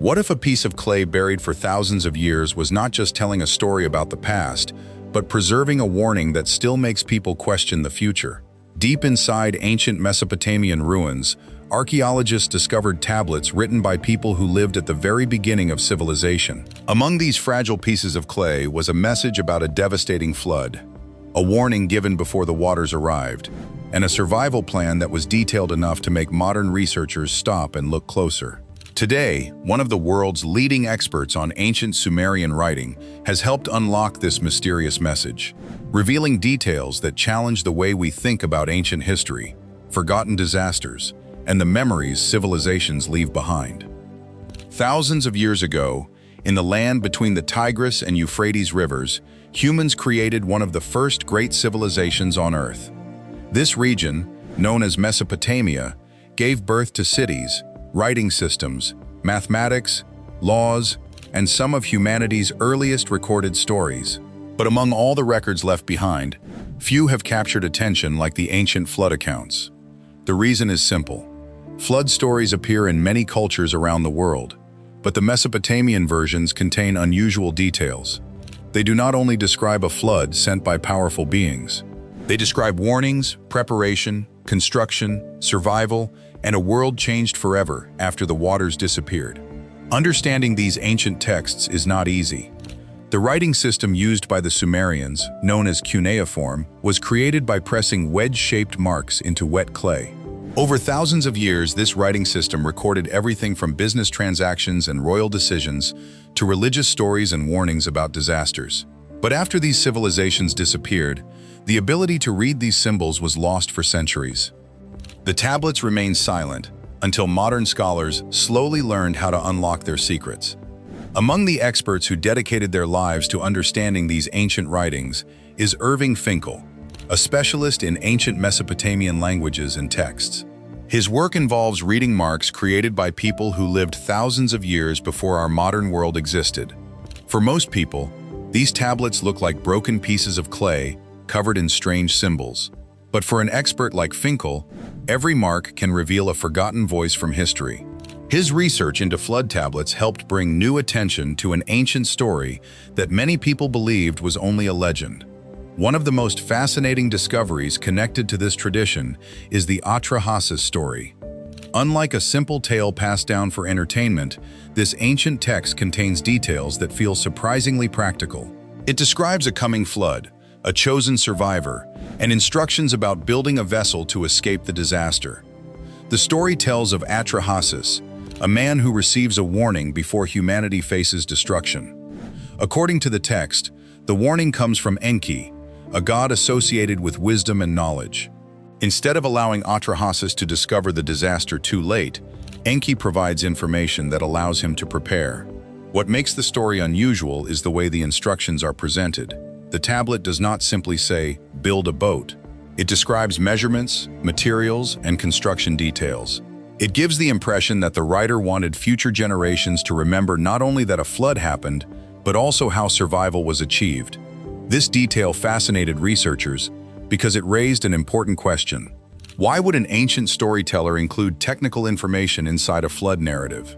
What if a piece of clay buried for thousands of years was not just telling a story about the past, but preserving a warning that still makes people question the future? Deep inside ancient Mesopotamian ruins, archaeologists discovered tablets written by people who lived at the very beginning of civilization. Among these fragile pieces of clay was a message about a devastating flood, a warning given before the waters arrived, and a survival plan that was detailed enough to make modern researchers stop and look closer. Today, one of the world's leading experts on ancient Sumerian writing has helped unlock this mysterious message, revealing details that challenge the way we think about ancient history, forgotten disasters, and the memories civilizations leave behind. Thousands of years ago, in the land between the Tigris and Euphrates rivers, humans created one of the first great civilizations on Earth. This region, known as Mesopotamia, gave birth to cities, writing systems, mathematics, laws, and some of humanity's earliest recorded stories. But among all the records left behind, few have captured attention like the ancient flood accounts. The reason is simple. Flood stories appear in many cultures around the world, but the Mesopotamian versions contain unusual details. They do not only describe a flood sent by powerful beings. They describe warnings, preparation, construction, survival, and a world changed forever after the waters disappeared. Understanding these ancient texts is not easy. The writing system used by the Sumerians, known as cuneiform, was created by pressing wedge-shaped marks into wet clay. Over thousands of years, this writing system recorded everything from business transactions and royal decisions to religious stories and warnings about disasters. But after these civilizations disappeared, the ability to read these symbols was lost for centuries. The tablets remained silent until modern scholars slowly learned how to unlock their secrets. Among the experts who dedicated their lives to understanding these ancient writings is Irving Finkel, a specialist in ancient Mesopotamian languages and texts. His work involves reading marks created by people who lived thousands of years before our modern world existed. For most people, these tablets look like broken pieces of clay covered in strange symbols. But for an expert like Finkel, every mark can reveal a forgotten voice from history. His research into flood tablets helped bring new attention to an ancient story that many people believed was only a legend. One of the most fascinating discoveries connected to this tradition is the Atrahasis story. Unlike a simple tale passed down for entertainment, this ancient text contains details that feel surprisingly practical. It describes a coming flood, a chosen survivor, and instructions about building a vessel to escape the disaster. The story tells of Atrahasis, a man who receives a warning before humanity faces destruction. According to the text, the warning comes from Enki, a god associated with wisdom and knowledge. Instead of allowing Atrahasis to discover the disaster too late, Enki provides information that allows him to prepare. What makes the story unusual is the way the instructions are presented. The tablet does not simply say, "Build a boat." It describes measurements, materials, and construction details. It gives the impression that the writer wanted future generations to remember not only that a flood happened, but also how survival was achieved. This detail fascinated researchers because it raised an important question. Why would an ancient storyteller include technical information inside a flood narrative?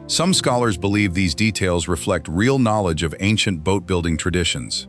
Some scholars believe these details reflect real knowledge of ancient boat-building traditions.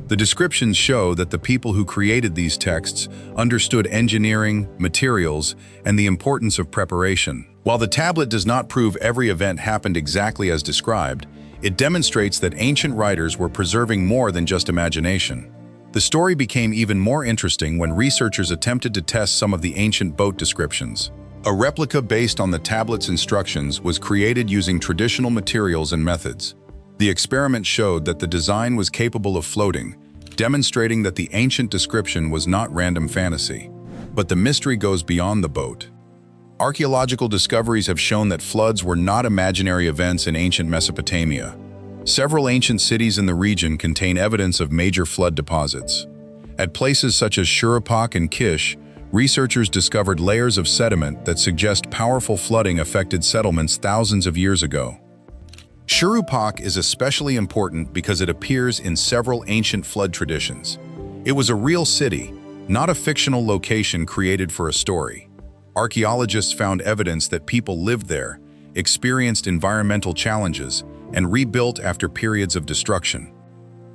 The descriptions show that the people who created these texts understood engineering, materials, and the importance of preparation. While the tablet does not prove every event happened exactly as described, it demonstrates that ancient writers were preserving more than just imagination. The story became even more interesting when researchers attempted to test some of the ancient boat descriptions. A replica based on the tablet's instructions was created using traditional materials and methods. The experiment showed that the design was capable of floating, demonstrating that the ancient description was not random fantasy. But the mystery goes beyond the boat. Archaeological discoveries have shown that floods were not imaginary events in ancient Mesopotamia. Several ancient cities in the region contain evidence of major flood deposits. At places such as Shuruppak and Kish, researchers discovered layers of sediment that suggest powerful flooding affected settlements thousands of years ago. Shuruppak is especially important because it appears in several ancient flood traditions. It was a real city, not a fictional location created for a story. Archaeologists found evidence that people lived there, experienced environmental challenges, and rebuilt after periods of destruction.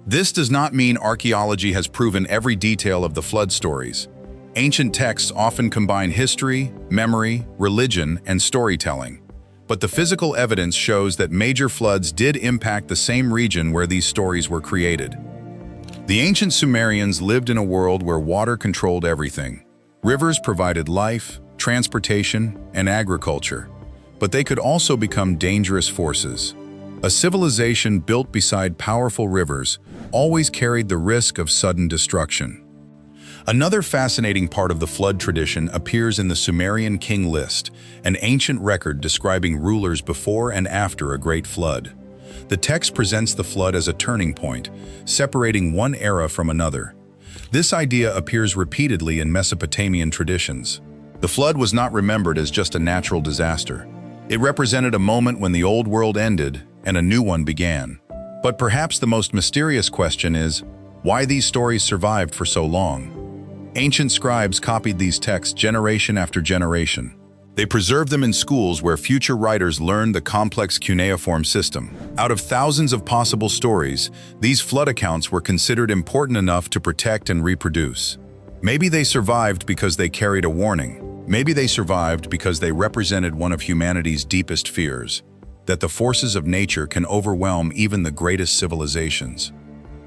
This does not mean archaeology has proven every detail of the flood stories. Ancient texts often combine history, memory, religion, and storytelling. But the physical evidence shows that major floods did impact the same region where these stories were created. The ancient Sumerians lived in a world where water controlled everything. Rivers provided life, transportation, and agriculture. But they could also become dangerous forces. A civilization built beside powerful rivers always carried the risk of sudden destruction. Another fascinating part of the flood tradition appears in the Sumerian king list, an ancient record describing rulers before and after a great flood. The text presents the flood as a turning point, separating one era from another. This idea appears repeatedly in Mesopotamian traditions. The flood was not remembered as just a natural disaster. It represented a moment when the old world ended and a new one began. But perhaps the most mysterious question is, why these stories survived for so long? Ancient scribes copied these texts generation after generation. They preserved them in schools where future writers learned the complex cuneiform system. Out of thousands of possible stories, these flood accounts were considered important enough to protect and reproduce. Maybe they survived because they carried a warning. Maybe they survived because they represented one of humanity's deepest fears, that the forces of nature can overwhelm even the greatest civilizations.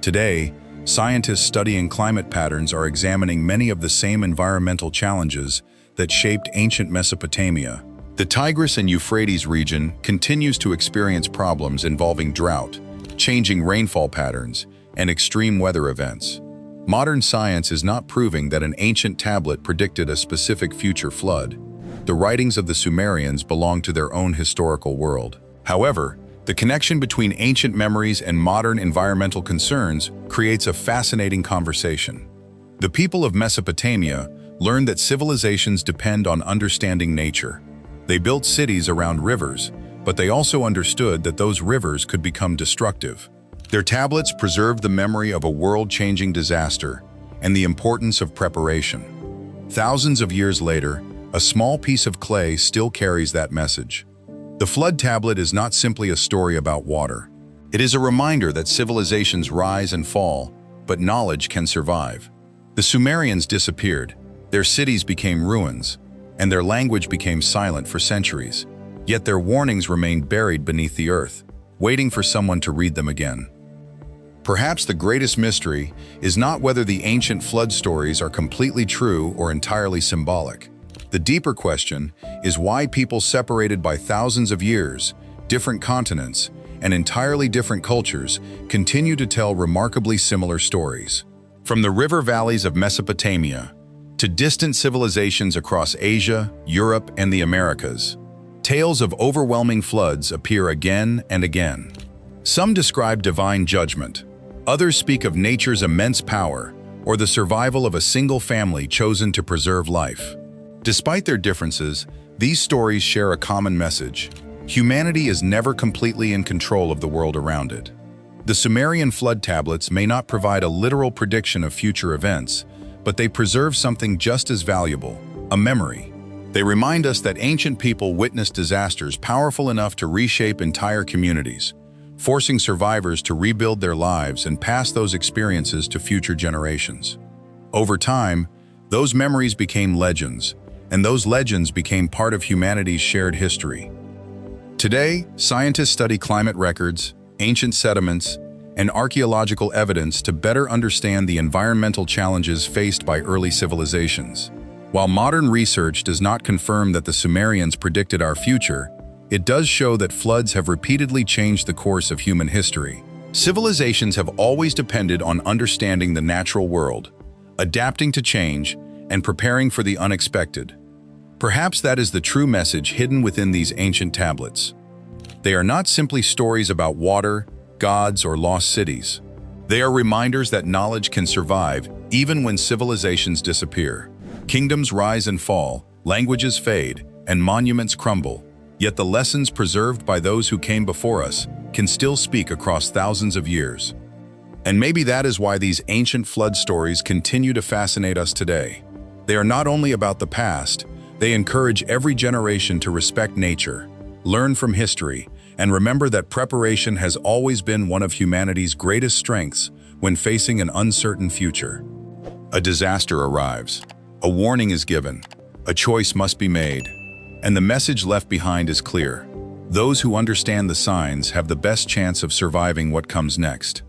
Today, scientists studying climate patterns are examining many of the same environmental challenges that shaped ancient Mesopotamia. The Tigris and Euphrates region continues to experience problems involving drought, changing rainfall patterns, and extreme weather events. Modern science is not proving that an ancient tablet predicted a specific future flood. The writings of the Sumerians belong to their own historical world. However, the connection between ancient memories and modern environmental concerns creates a fascinating conversation. The people of Mesopotamia learned that civilizations depend on understanding nature. They built cities around rivers, but they also understood that those rivers could become destructive. Their tablets preserved the memory of a world-changing disaster and the importance of preparation. Thousands of years later, a small piece of clay still carries that message. The flood tablet is not simply a story about water. It is a reminder that civilizations rise and fall, but knowledge can survive. The Sumerians disappeared, their cities became ruins, and their language became silent for centuries. Yet their warnings remained buried beneath the earth, waiting for someone to read them again. Perhaps the greatest mystery is not whether the ancient flood stories are completely true or entirely symbolic. The deeper question is why people separated by thousands of years, different continents, and entirely different cultures continue to tell remarkably similar stories. From the river valleys of Mesopotamia to distant civilizations across Asia, Europe, and the Americas, tales of overwhelming floods appear again and again. Some describe divine judgment. Others speak of nature's immense power or the survival of a single family chosen to preserve life. Despite their differences, these stories share a common message. Humanity is never completely in control of the world around it. The Sumerian flood tablets may not provide a literal prediction of future events, but they preserve something just as valuable, a memory. They remind us that ancient people witnessed disasters powerful enough to reshape entire communities, forcing survivors to rebuild their lives and pass those experiences to future generations. Over time, those memories became legends, and those legends became part of humanity's shared history. Today, scientists study climate records, ancient sediments, and archaeological evidence to better understand the environmental challenges faced by early civilizations. While modern research does not confirm that the Sumerians predicted our future, it does show that floods have repeatedly changed the course of human history. Civilizations have always depended on understanding the natural world, adapting to change, and preparing for the unexpected. Perhaps that is the true message hidden within these ancient tablets. They are not simply stories about water, gods, or lost cities. They are reminders that knowledge can survive even when civilizations disappear. Kingdoms rise and fall, languages fade, and monuments crumble. Yet the lessons preserved by those who came before us can still speak across thousands of years. And maybe that is why these ancient flood stories continue to fascinate us today. They are not only about the past, they encourage every generation to respect nature, Learn from history, and remember that preparation has always been one of humanity's greatest strengths when facing an uncertain future. A disaster arrives. A warning is given. A choice must be made. And the message left behind is clear. Those who understand the signs have the best chance of surviving what comes next.